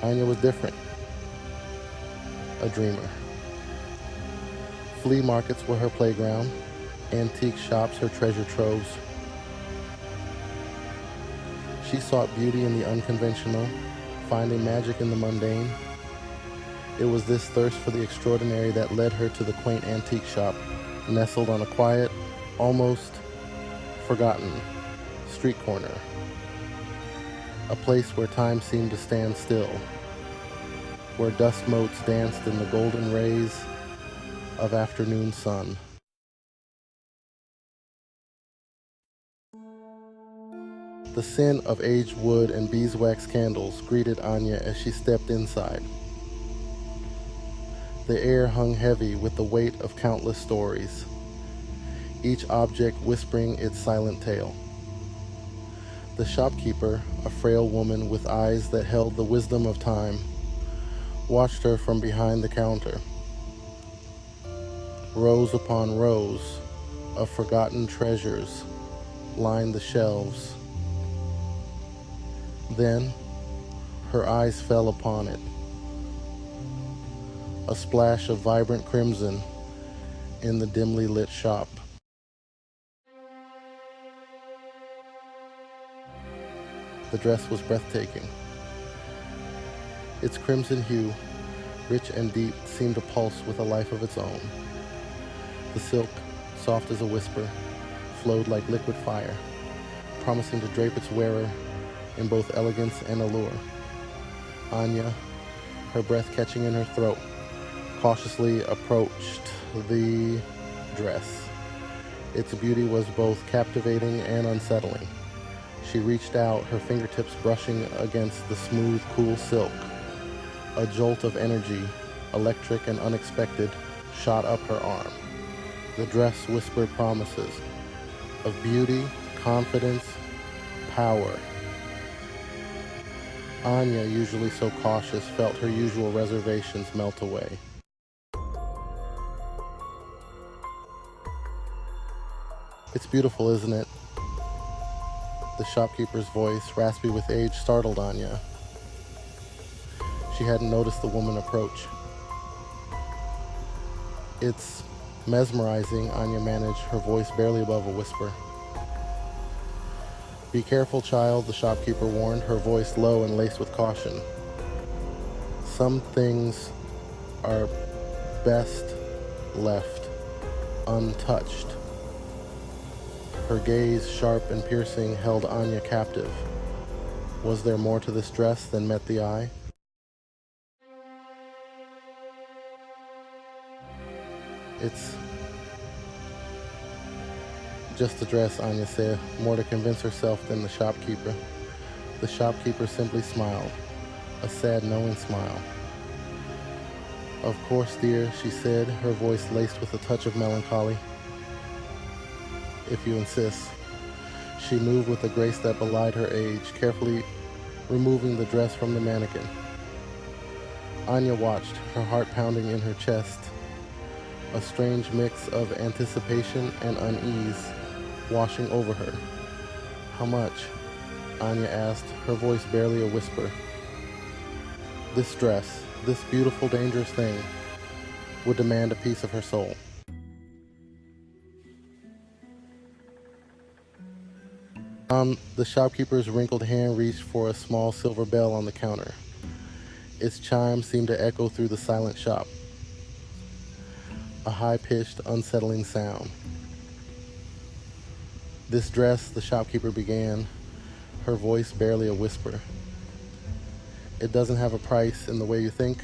Anya was different, a dreamer. Flea markets were her playground, antique shops her treasure troves. She sought beauty in the unconventional, finding magic in the mundane. It was this thirst for the extraordinary that led her to the quaint antique shop, nestled on a quiet, almost forgotten street corner. A place where time seemed to stand still, where dust motes danced in the golden rays of afternoon sun. The scent of aged wood and beeswax candles greeted Anya as she stepped inside. The air hung heavy with the weight of countless stories, each object whispering its silent tale. The shopkeeper, a frail woman with eyes that held the wisdom of time, watched her from behind the counter. Rows upon rows of forgotten treasures lined the shelves. Then, her eyes fell upon it. A splash of vibrant crimson in the dimly lit shop. The dress was breathtaking. Its crimson hue, rich and deep, seemed to pulse with a life of its own. The silk, soft as a whisper, flowed like liquid fire, promising to drape its wearer in both elegance and allure. Anya, her breath catching in her throat, cautiously approached the dress. Its beauty was both captivating and unsettling. She reached out, her fingertips brushing against the smooth, cool silk. A jolt of energy, electric and unexpected, shot up her arm. The dress whispered promises of beauty, confidence, power. Anya, usually so cautious, felt her usual reservations melt away. "It's beautiful, isn't it?" The shopkeeper's voice, raspy with age, startled Anya. She hadn't noticed the woman approach. "It's mesmerizing," Anya managed, her voice barely above a whisper. "Be careful, child," the shopkeeper warned, her voice low and laced with caution. "Some things are best left untouched." Her gaze, sharp and piercing, held Anya captive. Was there more to this dress than met the eye? "It's just a dress," Anya said, more to convince herself than the shopkeeper. The shopkeeper simply smiled, a sad, knowing smile. "Of course, dear," she said, her voice laced with a touch of melancholy. "If you insist." She moved with a grace that belied her age, carefully removing the dress from the mannequin. Anya watched, her heart pounding in her chest, a strange mix of anticipation and unease washing over her. "How much?" Anya asked, her voice barely a whisper. This dress, this beautiful, dangerous thing, would demand a piece of her soul. The shopkeeper's wrinkled hand reached for a small silver bell on the counter. Its chime seemed to echo through the silent shop. A high-pitched, unsettling sound. "This dress," the shopkeeper began, her voice barely a whisper. "It doesn't have a price in the way you think."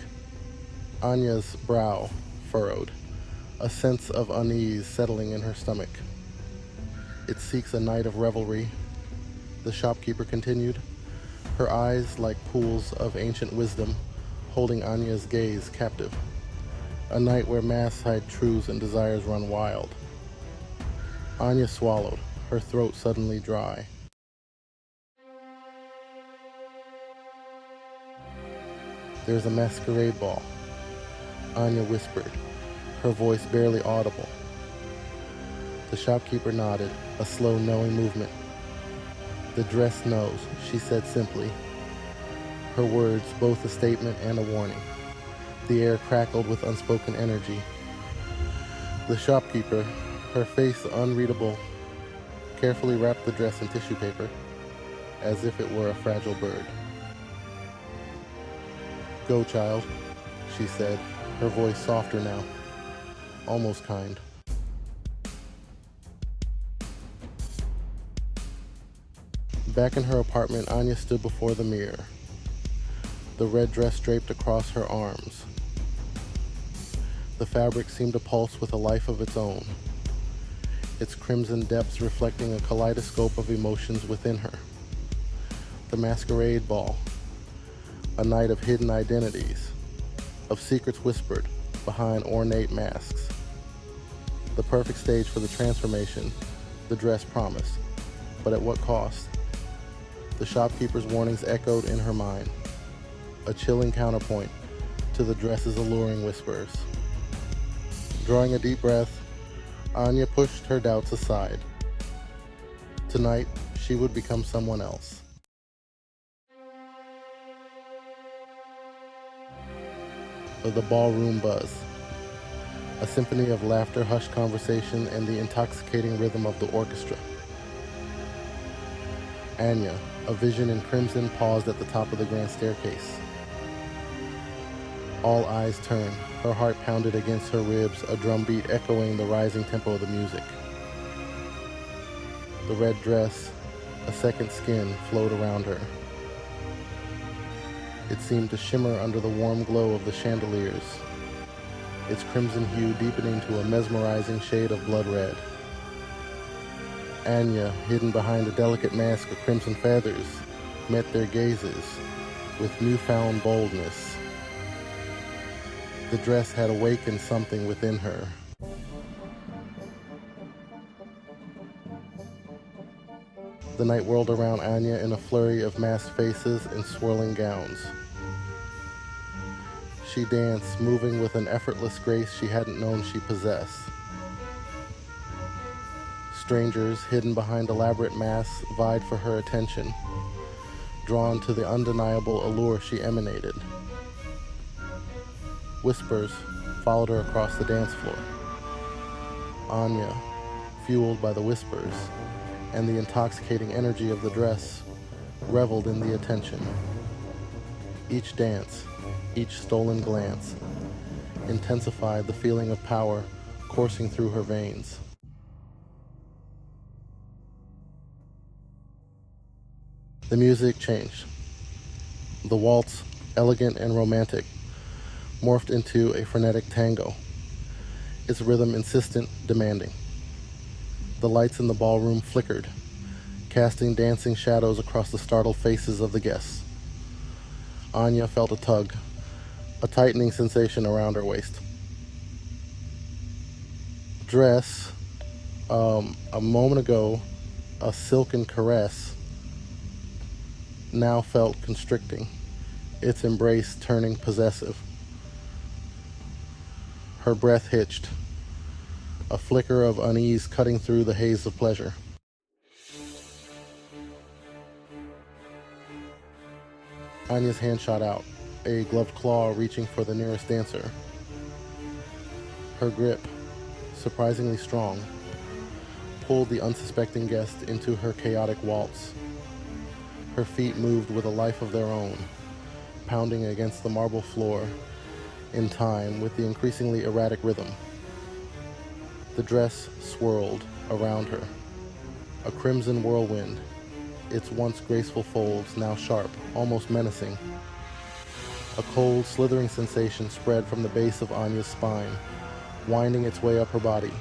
Anya's brow furrowed, a sense of unease settling in her stomach. "It seeks a night of revelry," the shopkeeper continued, her eyes like pools of ancient wisdom, holding Anya's gaze captive. "A night where mass-hide truths and desires run wild." Anya swallowed, her throat suddenly dry. "There's a masquerade ball," Anya whispered, her voice barely audible. The shopkeeper nodded, a slow, knowing movement. "The dress knows," she said simply. her words both a statement and a warning. The air crackled with unspoken energy. The shopkeeper, her face unreadable, carefully wrapped the dress in tissue paper, as if it were a fragile bird. "Go, child," she said, her voice softer now, almost kind. Back in her apartment, Anya stood before the mirror, the red dress draped across her arms. The fabric seemed to pulse with a life of its own, its crimson depths reflecting a kaleidoscope of emotions within her. The masquerade ball, a night of hidden identities, of secrets whispered behind ornate masks. The perfect stage for the transformation the dress promised, but at what cost? The shopkeeper's warnings echoed in her mind, a chilling counterpoint to the dress's alluring whispers. Drawing a deep breath, Anya pushed her doubts aside. Tonight, she would become someone else. The ballroom buzz, a symphony of laughter, hushed conversation, and the intoxicating rhythm of the orchestra. Anya, a vision in crimson, paused at the top of the grand staircase. All eyes turned. Her heart pounded against her ribs, a drumbeat echoing the rising tempo of the music. The red dress, a second skin, flowed around her. It seemed to shimmer under the warm glow of the chandeliers, its crimson hue deepening to a mesmerizing shade of blood red. Anya, hidden behind a delicate mask of crimson feathers, met their gazes with newfound boldness. The dress had awakened something within her. The night whirled around Anya in a flurry of masked faces and swirling gowns. She danced, moving with an effortless grace she hadn't known she possessed. Strangers, hidden behind elaborate masks, vied for her attention, drawn to the undeniable allure she emanated. Whispers followed her across the dance floor. Anya, fueled by the whispers and the intoxicating energy of the dress, reveled in the attention. Each dance, each stolen glance, intensified the feeling of power coursing through her veins. The music changed. The waltz, elegant and romantic, morphed into a frenetic tango, its rhythm insistent, demanding. The lights in the ballroom flickered, casting dancing shadows across the startled faces of the guests. Anya felt a tug, a tightening sensation around her waist. Dress, a moment ago, a silken caress, now felt constricting, its embrace turning possessive. Her breath hitched, a flicker of unease cutting through the haze of pleasure. Anya's hand shot out, a gloved claw reaching for the nearest dancer. Her grip, surprisingly strong, pulled the unsuspecting guest into her chaotic waltz. Her feet moved with a life of their own, pounding against the marble floor in time with the increasingly erratic rhythm. The dress swirled around her, a crimson whirlwind, its once graceful folds now sharp, almost menacing. A cold, slithering sensation spread from the base of Anya's spine, winding its way up her body.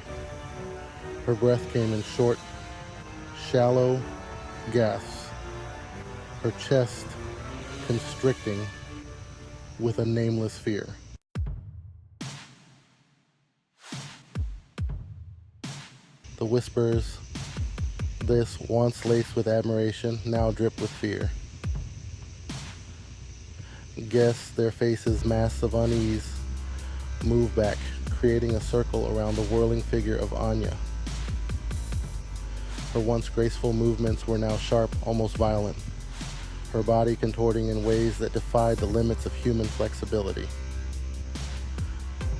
Her breath came in short, shallow gasps, her chest constricting with a nameless fear. The whispers, this once laced with admiration, now dripped with fear. Guests, their faces masks of unease, moved back, creating a circle around the whirling figure of Anya. Her once graceful movements were now sharp, almost violent. her body contorting in ways that defied the limits of human flexibility.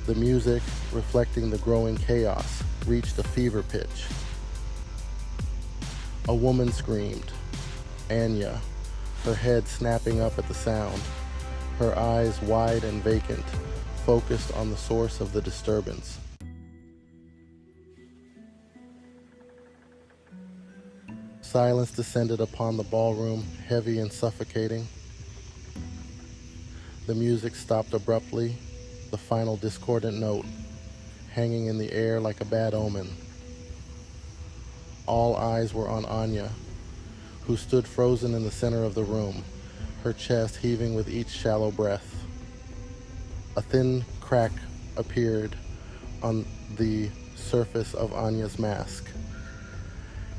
The music, reflecting the growing chaos, reached a fever pitch. A woman screamed, Anya, her head snapping up at the sound, her eyes wide and vacant, focused on the source of the disturbance. Silence descended upon the ballroom, heavy and suffocating. The music stopped abruptly, the final discordant note hanging in the air like a bad omen. All eyes were on Anya, who stood frozen in the center of the room, her chest heaving with each shallow breath. A thin crack appeared on the surface of Anya's mask.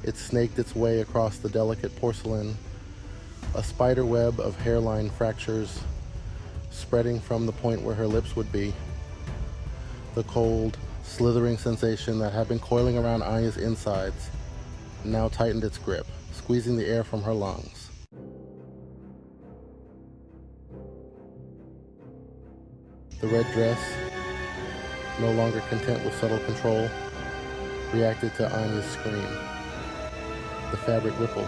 It snaked its way across the delicate porcelain, a spider web of hairline fractures spreading from the point where her lips would be. The cold, slithering sensation that had been coiling around Anya's insides now tightened its grip, squeezing the air from her lungs. The red dress, no longer content with subtle control, reacted to Anya's scream. The fabric rippled,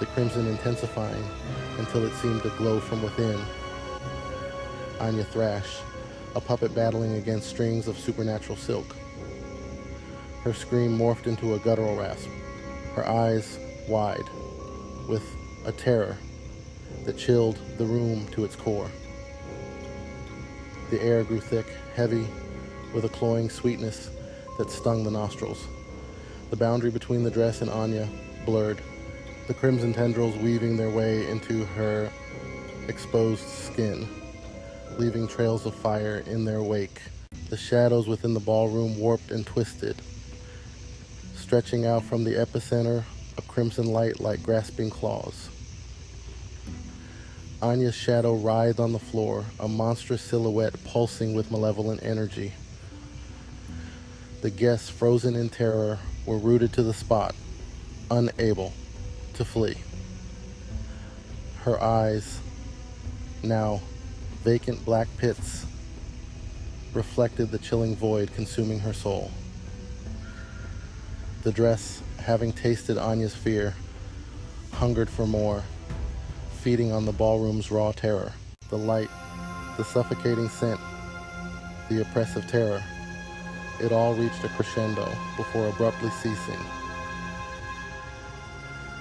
the crimson intensifying until it seemed to glow from within. Anya thrashed, a puppet battling against strings of supernatural silk. Her scream morphed into a guttural rasp, her eyes wide, with a terror that chilled the room to its core. The air grew thick, heavy, with a cloying sweetness that stung the nostrils. The boundary between the dress and Anya blurred, the crimson tendrils weaving their way into her exposed skin, leaving trails of fire in their wake. The shadows within the ballroom warped and twisted, stretching out from the epicenter of crimson light like grasping claws. Anya's shadow writhed on the floor, a monstrous silhouette pulsing with malevolent energy. The guests, frozen in terror, were rooted to the spot, unable to flee. Her eyes, now vacant black pits, reflected the chilling void consuming her soul. The dress, having tasted Anya's fear, hungered for more, feeding on the ballroom's raw terror. The light, the suffocating scent, the oppressive terror, it all reached a crescendo before abruptly ceasing.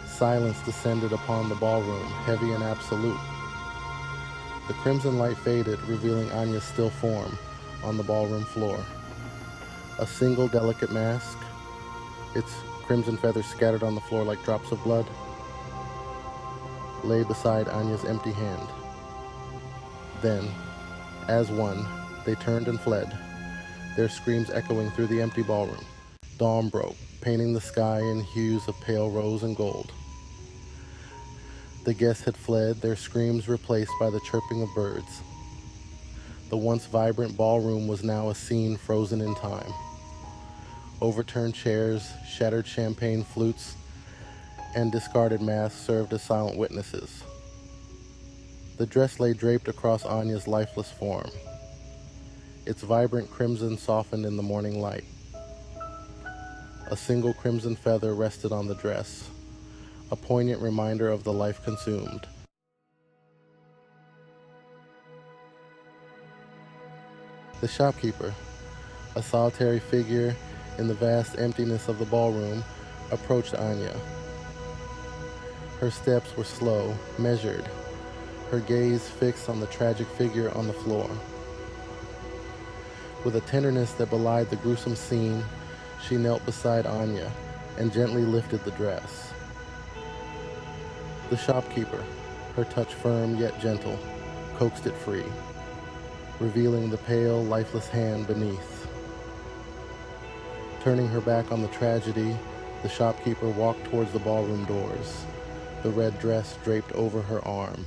Silence descended upon the ballroom, heavy and absolute. The crimson light faded, revealing Anya's still form on the ballroom floor. A single delicate mask, its crimson feathers scattered on the floor like drops of blood, lay beside Anya's empty hand. Then, as one, they turned and fled, their screams echoing through the empty ballroom. Dawn broke, painting the sky in hues of pale rose and gold. The guests had fled, their screams replaced by the chirping of birds. The once vibrant ballroom was now a scene frozen in time. Overturned chairs, shattered champagne flutes, and discarded masks served as silent witnesses. The dress lay draped across Anya's lifeless form. Its vibrant crimson softened in the morning light. A single crimson feather rested on the dress, a poignant reminder of the life consumed. The shopkeeper, a solitary figure in the vast emptiness of the ballroom, approached Anya. Her steps were slow, measured, her gaze fixed on the tragic figure on the floor. With a tenderness that belied the gruesome scene, she knelt beside Anya and gently lifted the dress. The shopkeeper, her touch firm yet gentle, coaxed it free, revealing the pale, lifeless hand beneath. Turning her back on the tragedy, the shopkeeper walked towards the ballroom doors, the red dress draped over her arm.